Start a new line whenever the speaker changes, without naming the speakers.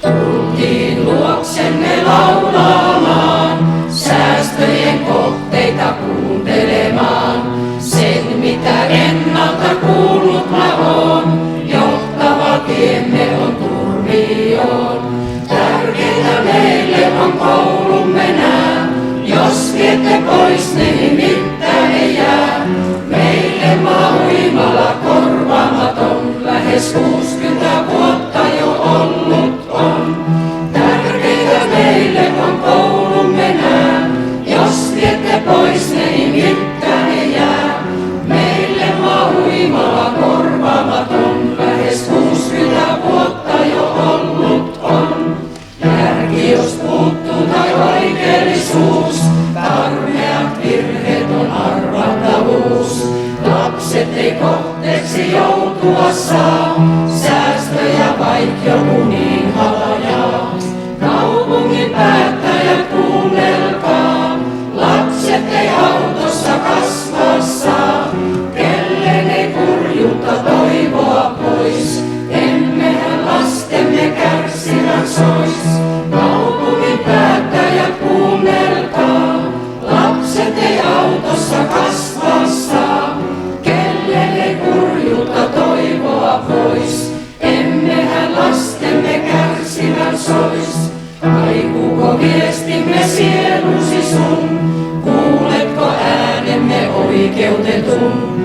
Tultiin luoksemme laulamaan, säästöjen kohteita kuuntelemaan. Sen mitä ennalta kuullut mä oon, johtava tiemme on turmioon. Tärkeintä meille on koulumme nää, jos viette pois niin mitään ei jää. Meille maa-uimala korvaamaton, lähes 60 vuotta jo ollut on. Tärkeintä meille on koulumme nää, jos viette pois niin mitään ei jää. Meille maa-uimala korvaamaton, lähes 60 vuotta jo ollut on. Järki jos puuttuu tai vaikeellisuus, karmeat virheet on arvattavuus. Lapset ei kohteeksi joutua saa, säästöjä vaik joku niin halajaa. Kaupungin päättäjät kuunnelkaa, lapset ei autossa kasvaa saa. Kellen ei kurjuutta toivoa pois, emmehän lastemme kärsivän sois. Kaupungin päättäjät kuunnelkaa, lapset ei autossa kasvaa saa. Kellen ei kurjuutta toivoa pois, emmehän lastemme kärsivän sois. Kaikuuko viestimme sielusi sun, kuuletko äänemme oikeutetun?